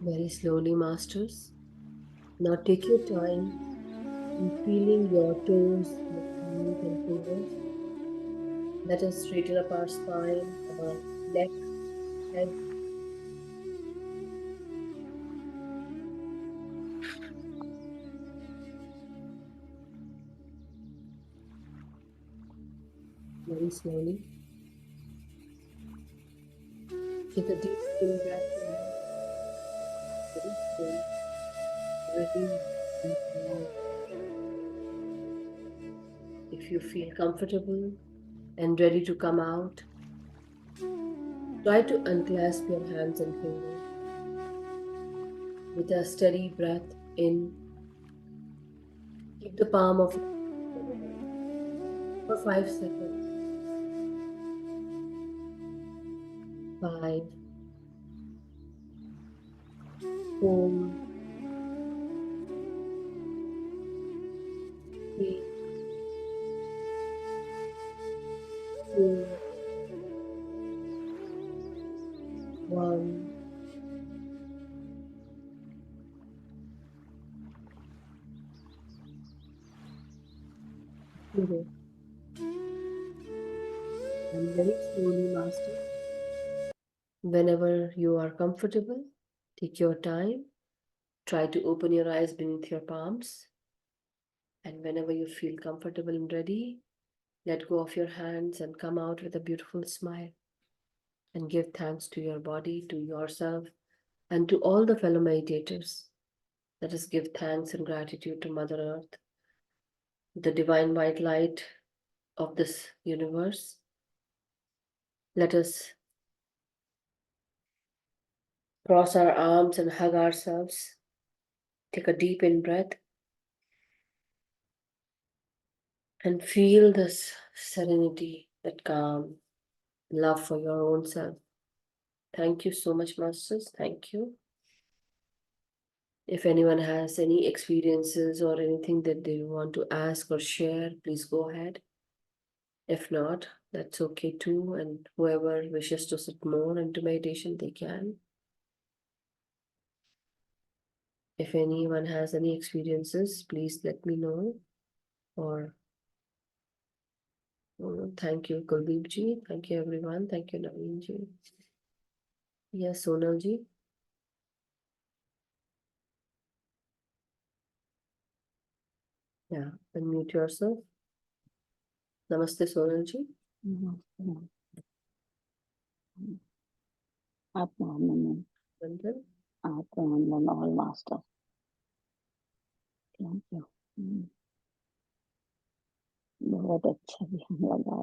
Very slowly, masters. Now take your time in feeling your toes, your hands and fingers. Let us straighten up our spine, our neck, head. Very slowly. Take a deep in breath in. Very slow. Release and come out. If you feel comfortable and ready to come out, try to unclasp your hands and fingers. With a steady breath in, keep the palm of your hand for 5 seconds. 5, 4, 3, 2, 1. Zero. And very slowly, master. Whenever you are comfortable, take your time. Try to open your eyes beneath your palms. And whenever you feel comfortable and ready, let go of your hands and come out with a beautiful smile. And give thanks to your body, to yourself, and to all the fellow meditators. Let us give thanks and gratitude to Mother Earth, the divine white light of this universe. Let us cross our arms and hug ourselves. Take a deep in breath and feel this serenity, that calm, love for your own self. Thank you so much, Masters. Thank you. If anyone has any experiences or anything that they want to ask or share, please go ahead. If not, that's okay too. And whoever wishes to sit more into meditation, they can. If anyone has any experiences, please let me know. Or thank you, Kuldeep ji. Thank you, everyone. Thank you, Naveen ji. Yes, Sonal ji. Yeah, unmute yourself. Namaste, Sonal ji. Atmanam, Vandal. Atmanam, all master. Thank you. बहुत अच्छा भी हम लगा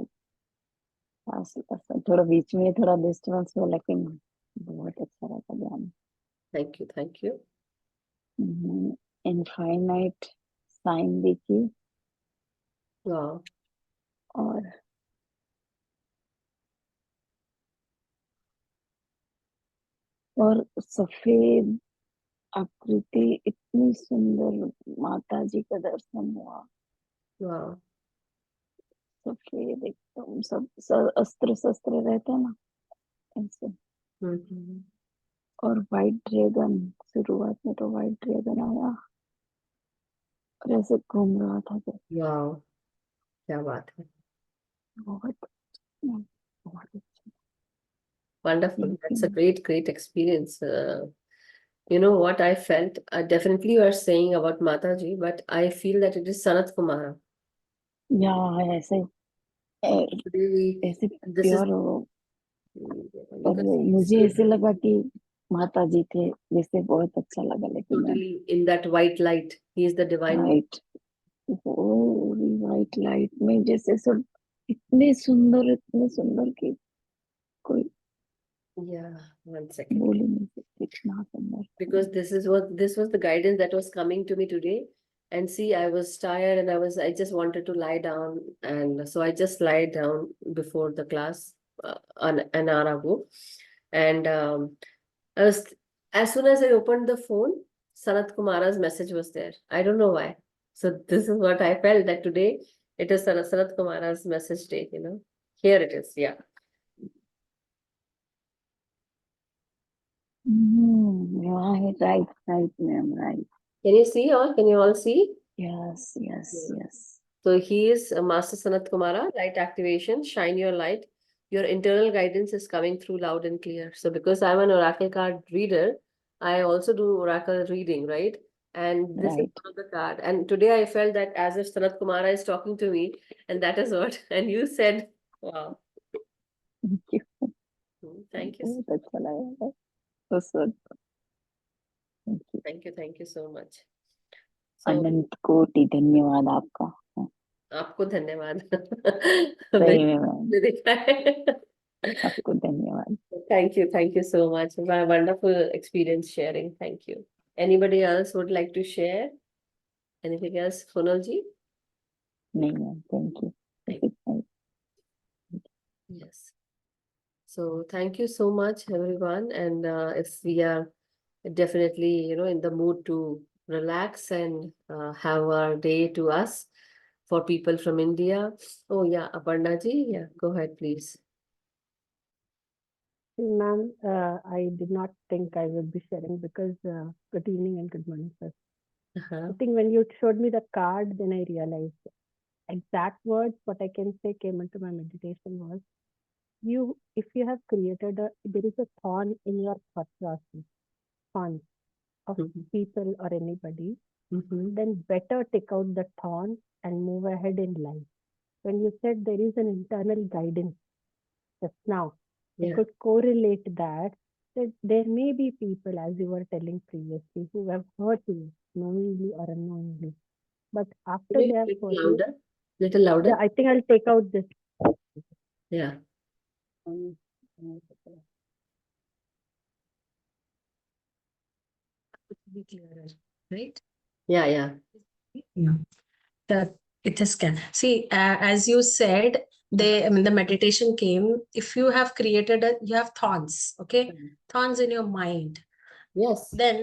थोड़ा बीच में थोड़ा disturbance हुआ लेकिन बहुत अच्छा लगा ज्ञान Thank you, thank you. Infinite sign देखी Wow. और सफेद आकृति इतनी सुंदर माता जी का दर्शन हुआ Wow. सफेद एकदम सब अस्त्र शस्त्र रहते हैं ना ऐसे Mm-hmm. और वाइट ड्रैगन शुरुआत में तो वाइट ड्रैगन आया और ऐसे घूम रहा था तो Wow. क्या बात है. बहुत अच्छा Wonderful. That's a great, great experience. You know what I felt? Definitely you are saying about Mataji, but I feel that it is Sanat Kumara. या ऐसे Really, ऐसे this is प्योर हो और because he's मुझे ऐसे लगा कि माता जी थे जैसे बहुत अच्छा लगा लेकिन totally in that white light. He is the divine. White वो वाइट लाइट में जैसे सब इतने सुंदर कि कोई Yeah, 1 second. बोल ही नहीं सकती इतना सुंदर Because this was the guidance that was coming to me today. And see, I was tired and I just wanted to lie down. And so I just lied down before the class an hour ago. And I was, as soon as I opened the phone, Sanat Kumara's message was there. I don't know why. So this is what I felt that today it is Sanat Kumara's message day, you know. Here it is, yeah. Right, ma'am, right. Can you see or can you all see? Yes, yes, Yeah. yes. So he is Master Sanat Kumara, light activation, shine your light. Your internal guidance is coming through loud and clear. So because I'm an oracle card reader, I also do oracle reading, right? And this is Right. one of the card. And today I felt that as if Sanat Kumara is talking to me, and that is what. And you said, wow. Thank you. Thank you. बहुत अच्छा लगा. So sweet. Thank you. Thank you so much. So अनंत कोटि धन्यवाद आपका. आपको धन्यवाद. सही में मैम, देखा है. आपको धन्यवाद. Thank you so much. My wonderful experience sharing. Thank you. Anybody else would like to share? Anything else, Sonal ji? नहीं ma'am, thank you. Thank Yes. So thank you so much, everyone. And if we are definitely, in the mood to relax and have our day to us for people from India. Oh yeah, Aparna ji, yeah, go ahead, please. Ma'am, I did not think I would be sharing because good evening and good morning, sir. I think when you showed me the card, then I realized exact words, what I can say came into my meditation was, if you have created there is a thorn in your thought process, thorn of people or anybody, then better take out the thorn and move ahead in life. When you said there is an internal guidance just now, I Yeah. could correlate that there may be people, as you were telling previously, who have hurt you knowingly or unknowingly. But after Maybe they have little hurt you, louder, little louder. yeah, I think I'll take out this. Yeah. Be clearer, right? Yeah, yeah. Yeah. That it is can see as you said, I mean, the meditation came. If you have created you have thorns, okay, thorns in your mind. Yes. Then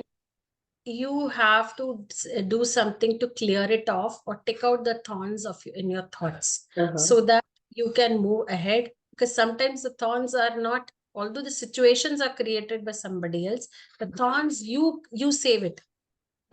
you have to do something to clear it off or take out the thorns in your thoughts, so that you can move ahead. Because sometimes the thorns are not, although the situations are created by somebody else, the thorns you save it.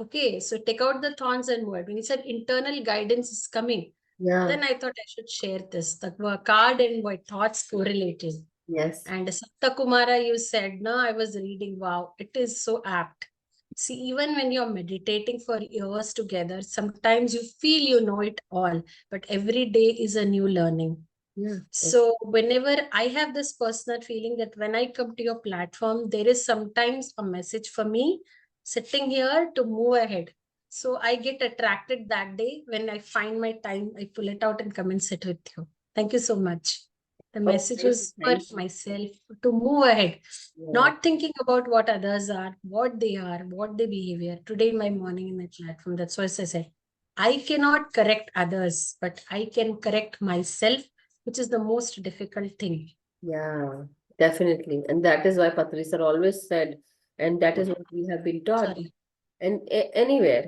Okay, so take out the thorns and move. When you said internal guidance is coming, Yeah. then I thought I should share this. The card and my thoughts correlated. Yes. And Sanat Kumara, you said, no, I was reading, wow, it is so apt. See, even when you're meditating for years together, sometimes you feel you know it all, but every day is a new learning. Yeah. So whenever I have this personal feeling that when I come to your platform, there is sometimes a message for me sitting here to move ahead. So I get attracted that day. When I find my time, I pull it out and come and sit with you. Thank you so much. The message was for myself to move ahead, not thinking about what others are, what they behavior. Today, my morning in my platform, that's why I said, I cannot correct others, but I can correct myself, which is the most difficult thing. Yeah, definitely. And that is why Patri sir always said, and that is what we have been taught. Sorry. And anywhere,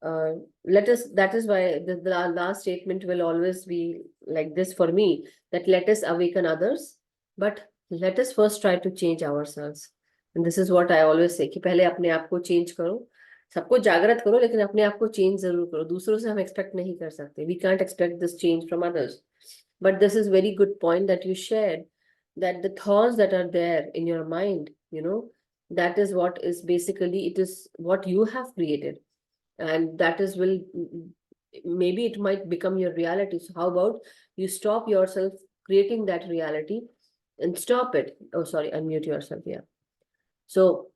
that is why the last statement will always be like this for me, that let us awaken others, but let us first try to change ourselves. And this is what I always say, कि पहले अपने आप को change करो, सबको जागृत करो, लेकिन अपने आप को change जरूर करो. दूसरों से हम expect नहीं कर सकते. We can't expect this change from others. But this is very good point that you shared, that the thoughts that are there in your mind, that is what is basically, it is what you have created. And that is maybe it might become your reality. So how about you stop yourself creating that reality and stop it. Oh, sorry, unmute yourself. Yeah. So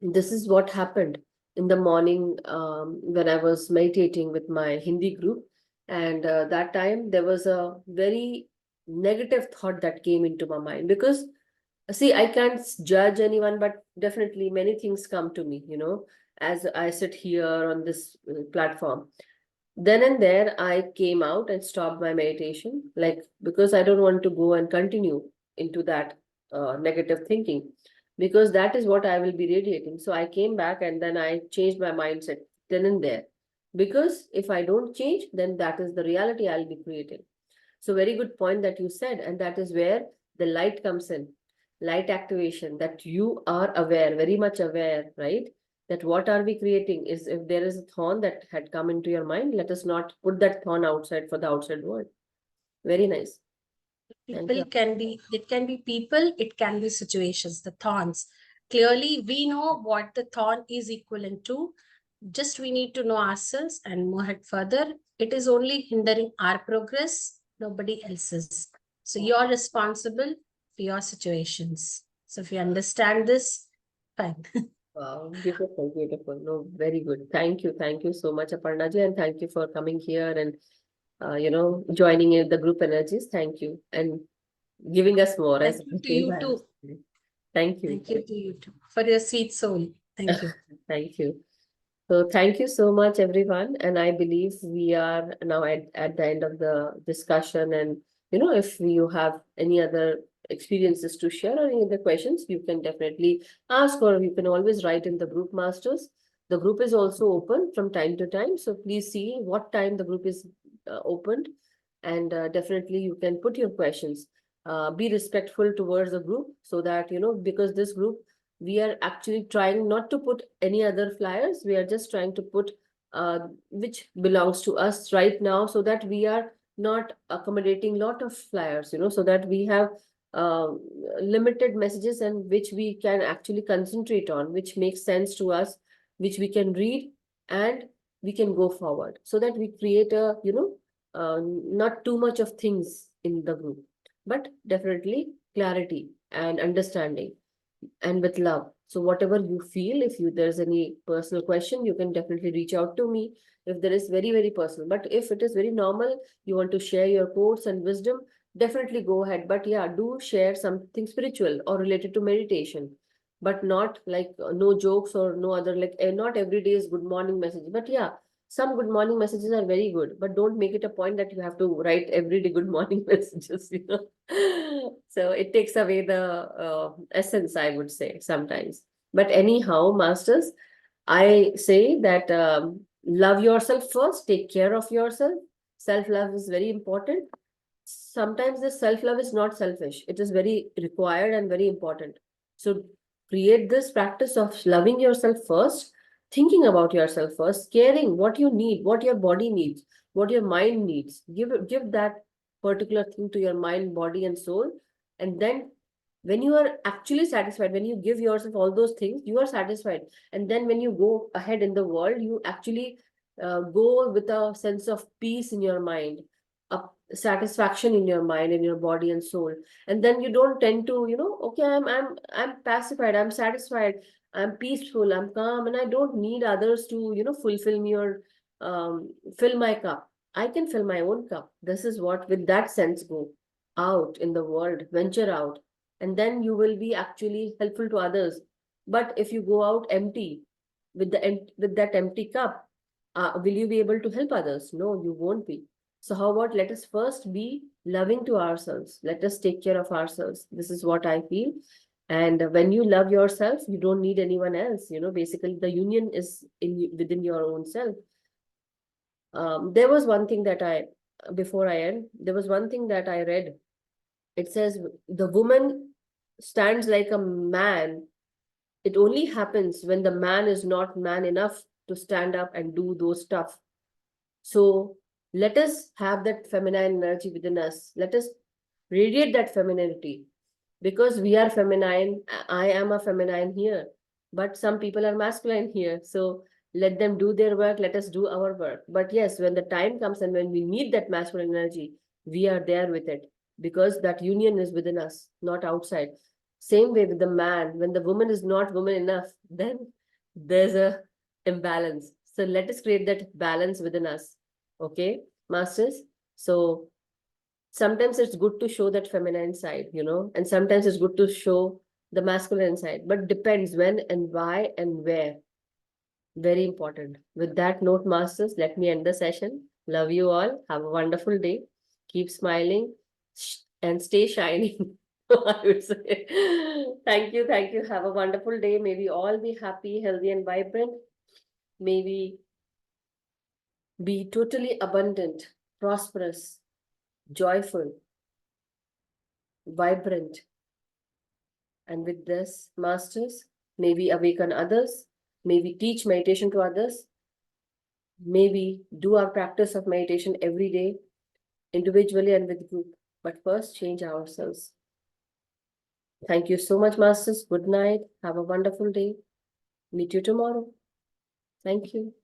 this is what happened in the morning when I was meditating with my Hindi group. And that time there was a very negative thought that came into my mind, because see, I can't judge anyone, but definitely many things come to me, as I sit here on this platform. Then and there, I came out and stopped my meditation, because I don't want to go and continue into that negative thinking, because that is what I will be radiating. So I came back and then I changed my mindset then and there, because if I don't change, then that is the reality I'll be creating. So very good point that you said, and that is where the light comes in. light activation, that you are aware, very much aware, right? That what are we creating is, if there is a thorn that had come into your mind, let us not put that thorn outside for the outside world. Very nice. Thank People you. can be, it can be people, it can be situations, the thorns. Clearly, we know what the thorn is equivalent to. Just we need to know ourselves and move ahead further. It is only hindering our progress, nobody else's. So you're responsible for your situations. So if you understand this, fine. Wow, beautiful, beautiful. No, very good. Thank you. Thank you so much, Aparna ji, and thank you for coming here and, joining in the group energies. Thank you. And giving us more as Thank you to you too. Thank you. Thank you to you too for your sweet soul. Thank you. Thank you. So thank you so much, everyone. And I believe we are now at the end of the discussion. And, if you have any other experiences to share or any other questions, you can definitely ask, or you can always write in the group masters. The group is also open from time to time. So please see what time the group is opened. And definitely you can put your questions. Be respectful towards the group, so that, because this group, we are actually trying not to put any other flyers. We are just trying to put which belongs to us right now, so that we are not accommodating lot of flyers, so that we have limited messages, and which we can actually concentrate on, which makes sense to us, which we can read, and we can go forward, so that we create a, not too much of things in the group, but definitely clarity and understanding, and with love. So whatever you feel, if there's any personal question, you can definitely reach out to me. If there is very, very personal, but if it is very normal, you want to share your quotes and wisdom, definitely go ahead. But yeah, do share something spiritual or related to meditation, but not like no jokes or no other, like not every day is good morning message. But yeah, some good morning messages are very good, but don't make it a point that you have to write every day good morning messages. So it takes away the essence, I would say, sometimes. But anyhow, masters, I say that love yourself first, take care of yourself. Self-love is very important. Sometimes this self-love is not selfish. It is very required and very important. So create this practice of loving yourself first, thinking about yourself first, caring what you need, what your body needs, what your mind needs. Give that particular thing to your mind, body, and soul. And then when you are actually satisfied, when you give yourself all those things, you are satisfied. And then when you go ahead in the world, you actually go with a sense of peace in your mind, a satisfaction in your mind, in your body and soul. And then you don't tend to, okay, I'm pacified, I'm satisfied, I'm peaceful, I'm calm, and I don't need others to, fulfill me or fill my cup. I can fill my own cup. This is what, with that sense, go out in the world, venture out, and then you will be actually helpful to others. But if you go out empty, with that empty cup, will you be able to help others? No, you won't be. So how about, let us first be loving to ourselves. Let us take care of ourselves. This is what I feel. And when you love yourself, you don't need anyone else. Basically the union is within your own self. There was one thing that before I end, there was one thing that I read. It says, the woman stands like a man. It only happens when the man is not man enough to stand up and do those stuff. So let us have that feminine energy within us. Let us radiate that femininity, because we are feminine. I am a feminine here, but some people are masculine here. So let them do their work. Let us do our work. But yes, when the time comes and when we need that masculine energy, we are there with it, because that union is within us, not outside. Same way with the man, when the woman is not woman enough, then there's a imbalance. So let us create that balance within us. Okay, masters? So sometimes it's good to show that feminine side, and sometimes it's good to show the masculine side, but depends when and why and where. Very important. With that note, masters, let me end the session. Love you all. Have a wonderful day. Keep smiling and stay shining. I would say. Thank you. Thank you. Have a wonderful day. May we all be happy, healthy, and vibrant. May we be totally abundant, prosperous, joyful, vibrant, And with this, masters, may we awaken others, may we teach meditation to others, may we do our practice of meditation every day, individually and with group, but first change ourselves. Thank you so much, masters. Good night. Have a wonderful day. Meet you tomorrow. Thank you.